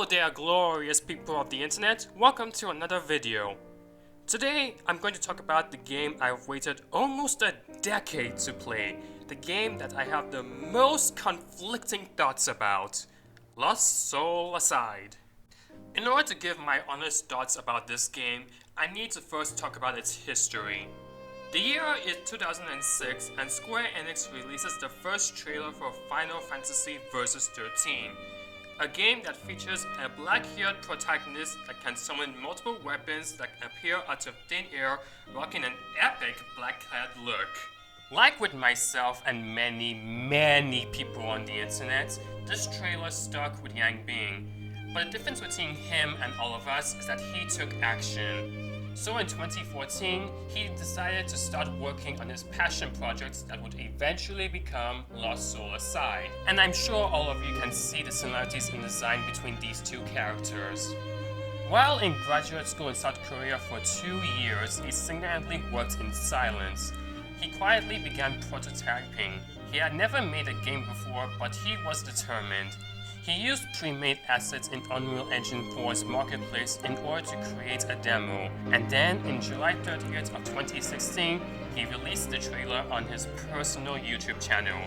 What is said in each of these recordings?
Hello there, glorious people of the internet. Welcome to another video. Today, I'm going to talk about the game I've waited almost a decade to play. The game that I have the most conflicting thoughts about. Lost Soul aside. In order to give my honest thoughts about this game, I need to first talk about its history. The year is 2006 and Square Enix releases the first trailer for Final Fantasy Versus 13. A game that features a black-haired protagonist that can summon multiple weapons that appear out of thin air, rocking an epic black-clad look. Like with myself and many people on the internet, this trailer stuck with Yang Bing. But the difference between him and all of us is that he took action. So in 2014, he decided to start working on his passion projects that would eventually become Lost Soul Aside. And I'm sure all of you can see the similarities in design between these two characters. While in graduate school in South Korea for 2 years, he single-handedly worked in silence. He quietly began prototyping. He had never made a game before, but he was determined. He used pre-made assets in Unreal Engine 4's marketplace in order to create a demo, and then in July 30th of 2016, he released the trailer on his personal YouTube channel.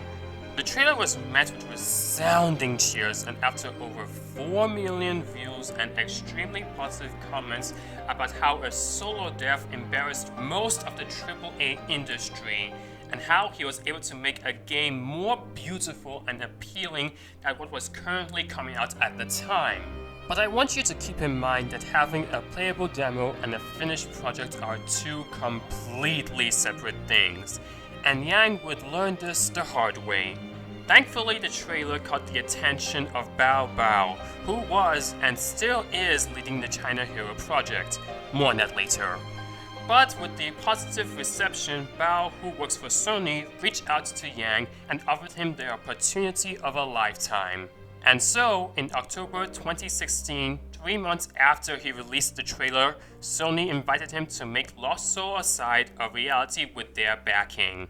The trailer was met with resounding cheers, and after over 4 million views and extremely positive comments about how a solo dev embarrassed most of the AAA industry, and how he was able to make a game more beautiful and appealing than what was currently coming out at the time. But I want you to keep in mind that having a playable demo and a finished project are two completely separate things, and Yang would learn this the hard way. Thankfully, the trailer caught the attention of Bao Bao, who was and still is leading the China Hero project. More on that later. But with the positive reception, Bao, who works for Sony, reached out to Yang and offered him the opportunity of a lifetime. And so, in October 2016, 3 months after he released the trailer, Sony invited him to make Lost Soul Aside a reality with their backing.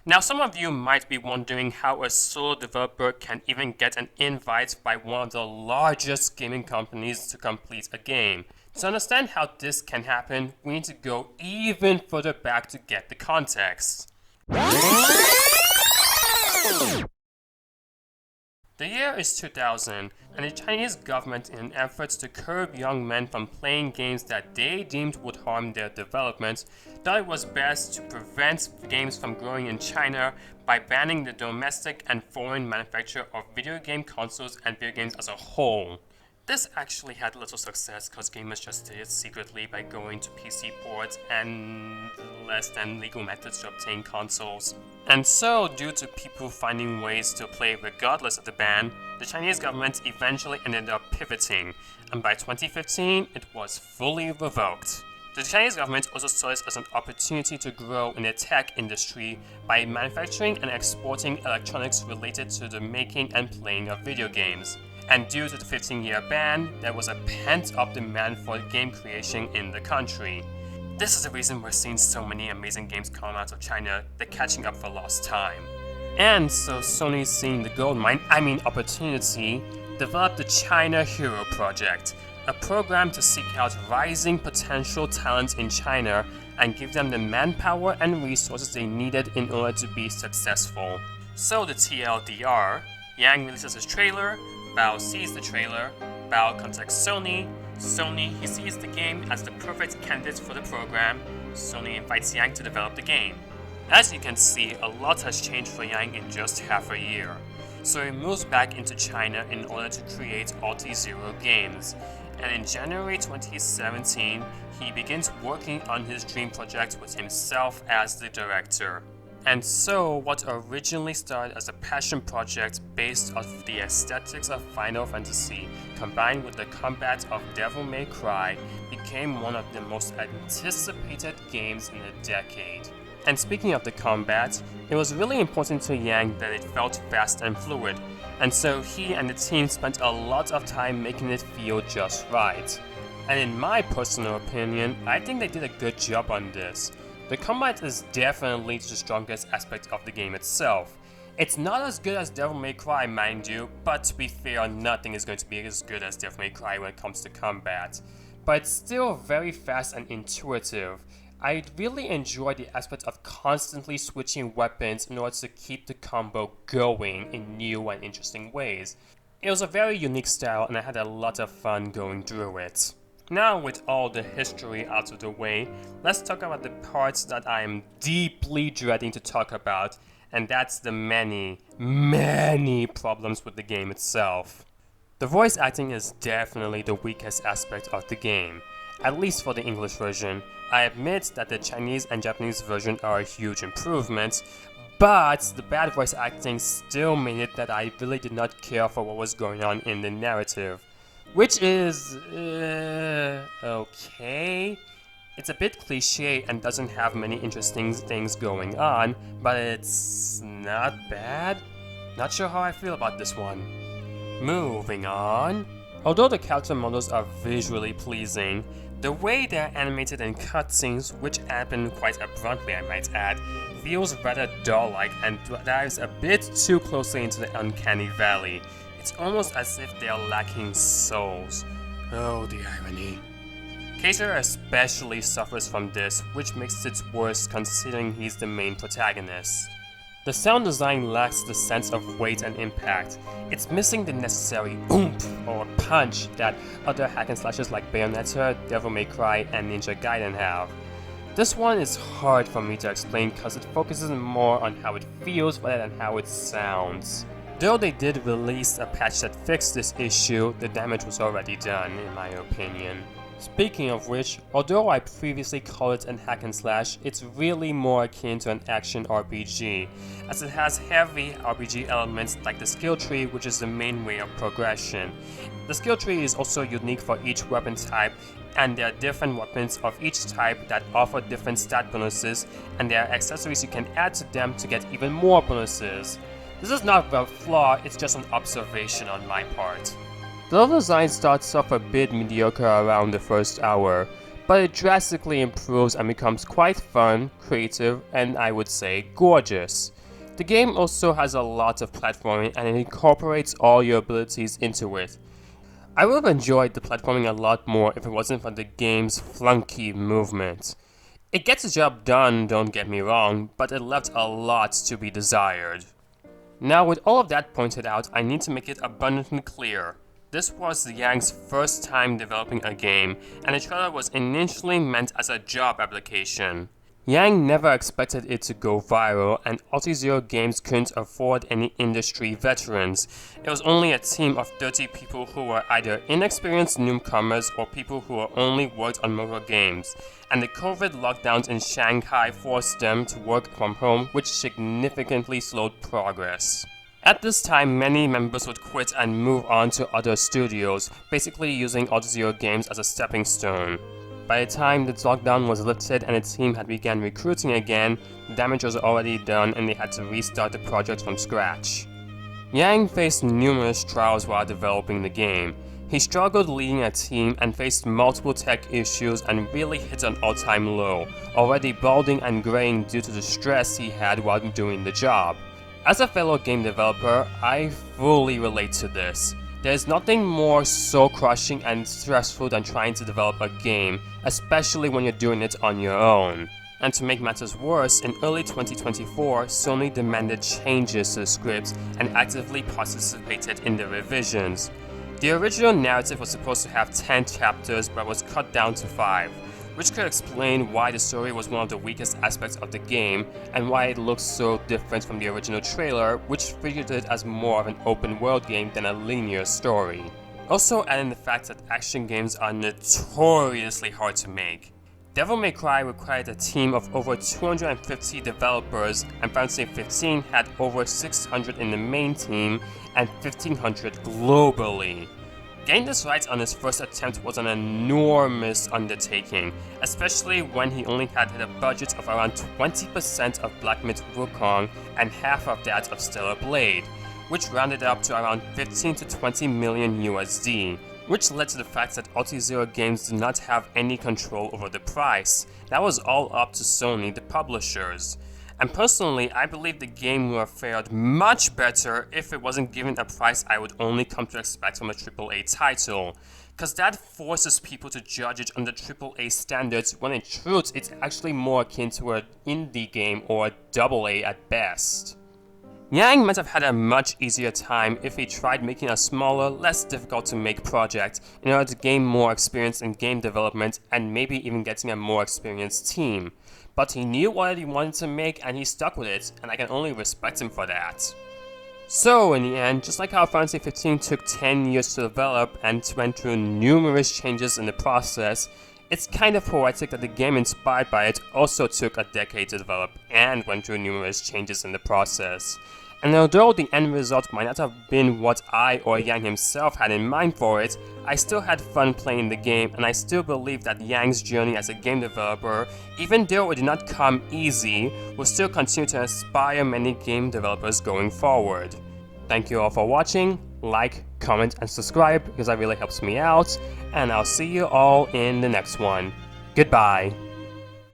Now, some of you might be wondering how a solo developer can even get an invite by one of the largest gaming companies to complete a game. To understand how this can happen, we need to go even further back to get the context. The year is 2000, and the Chinese government, in an effort to curb young men from playing games that they deemed would harm their development, thought it was best to prevent games from growing in China by banning the domestic and foreign manufacture of video game consoles and video games as a whole. This actually had little success because gamers just did it secretly by going to PC ports and less than legal methods to obtain consoles. And so, due to people finding ways to play regardless of the ban, the Chinese government eventually ended up pivoting, and by 2015, it was fully revoked. The Chinese government also saw this as an opportunity to grow in the tech industry by manufacturing and exporting electronics related to the making and playing of video games. And due to the 15-year ban, there was a pent-up demand for game creation in the country. This is the reason we're seeing so many amazing games come out of China, they're catching up for lost time. And so Sony, seeing the opportunity, developed the China Hero project, a program to seek out rising potential talent in China and give them the manpower and resources they needed in order to be successful. So the TLDR, Yang releases his trailer, Bao sees the trailer, Bao contacts Sony, he sees the game as the perfect candidate for the program, Sony invites Yang to develop the game. As you can see, a lot has changed for Yang in just half a year. So he moves back into China in order to create Alt-Zero games, and in January 2017, he begins working on his dream project with himself as the director. And so, what originally started as a passion project based off the aesthetics of Final Fantasy, combined with the combat of Devil May Cry, became one of the most anticipated games in a decade. And speaking of the combat, it was really important to Yang that it felt fast and fluid, and so he and the team spent a lot of time making it feel just right. And in my personal opinion, I think they did a good job on this. The combat is definitely the strongest aspect of the game itself, It's not as good as Devil May Cry, mind you, but to be fair, nothing is going to be as good as Devil May Cry when it comes to combat. But it's still very fast and intuitive. I really enjoy the aspect of constantly switching weapons in order to keep the combo going in new and interesting ways. It was a very unique style and I had a lot of fun going through it. Now with all the history out of the way, let's talk about the parts that I am deeply dreading to talk about, and that's the many problems with the game itself. The voice acting is definitely the weakest aspect of the game, at least for the English version. I admit that the Chinese and Japanese version are huge improvements, but the bad voice acting still made it that I really did not care for what was going on in the narrative. Which is, okay. It's a bit cliche and doesn't have many interesting things going on, but it's not bad. Not sure how I feel about this one. Moving on. Although the character models are visually pleasing, the way they are animated in cutscenes, which happen quite abruptly I might add, feels rather dull-like and dives a bit too closely into the uncanny valley. It's almost as if they are lacking souls. Oh, the irony. Kaiser especially suffers from this, which makes it worse considering he's the main protagonist. The sound design lacks the sense of weight and impact. It's missing the necessary oomph or punch that other hack and slashes like Bayonetta, Devil May Cry, and Ninja Gaiden have. This one is hard for me to explain because it focuses more on how it feels rather than how it sounds. Though they did release a patch that fixed this issue, the damage was already done, in my opinion. Speaking of which, although I previously called it an hack and slash, it's really more akin to an action RPG, as it has heavy RPG elements like the skill tree, which is the main way of progression. The skill tree is also unique for each weapon type, and there are different weapons of each type that offer different stat bonuses, and there are accessories you can add to them to get even more bonuses. This is not a flaw, it's just an observation on my part. The level design starts off a bit mediocre around the first hour, but it drastically improves and becomes quite fun, creative, and I would say gorgeous. The game also has a lot of platforming and it incorporates all your abilities into it. I would have enjoyed the platforming a lot more if it wasn't for the game's flunky movement. It gets the job done, don't get me wrong, but it left a lot to be desired. Now with all of that pointed out, I need to make it abundantly clear. This was Yang's first time developing a game, and the trailer was initially meant as a job application. Yang never expected it to go viral, and AltZero Games couldn't afford any industry veterans. It was only a team of 30 people who were either inexperienced newcomers or people who only worked on mobile games, and the COVID lockdowns in Shanghai forced them to work from home, which significantly slowed progress. At this time, many members would quit and move on to other studios, basically using AltZero Games as a stepping stone. By the time the lockdown was lifted and the team had begun recruiting again, the damage was already done and they had to restart the project from scratch. Yang faced numerous trials while developing the game. He struggled leading a team and faced multiple tech issues and really hit an all-time low, already balding and graying due to the stress he had while doing the job. As a fellow game developer, I fully relate to this. There is nothing more soul-crushing and stressful than trying to develop a game, especially when you're doing it on your own. And to make matters worse, in early 2024, Sony demanded changes to the scripts and actively participated in the revisions. The original narrative was supposed to have 10 chapters but was cut down to 5, which could explain why the story was one of the weakest aspects of the game and why it looks so different from the original trailer, which figured it as more of an open world game than a linear story. Also adding the fact that action games are notoriously hard to make. Devil May Cry required a team of over 250 developers, and Final Fantasy XV had over 600 in the main team and 1500 globally. Getting this right on his first attempt was an enormous undertaking, especially when he only had a budget of around 20% of Black Myth Wukong and half of that of Stellar Blade, which rounded up to around 15 to 20 million USD, which led to the fact that AltZero Games did not have any control over the price. That was all up to Sony, the publishers. And personally, I believe the game would have fared much better if it wasn't given a price I would only come to expect from a AAA title. Cause that forces people to judge it under AAA standards when in truth it's actually more akin to an indie game or a AA at best. Yang might have had a much easier time if he tried making a smaller, less difficult to make project in order to gain more experience in game development and maybe even getting a more experienced team. But he knew what he wanted to make and he stuck with it, and I can only respect him for that. So in the end, just like how Final Fantasy 15 took 10 years to develop and went through numerous changes in the process, it's kind of poetic that the game inspired by it also took a decade to develop and went through numerous changes in the process. And although the end result might not have been what I or Yang himself had in mind for it, I still had fun playing the game, and I still believe that Yang's journey as a game developer, even though it did not come easy, will still continue to inspire many game developers going forward. Thank you all for watching. Like, comment, and subscribe because that really helps me out, and I'll see you all in the next one. Goodbye.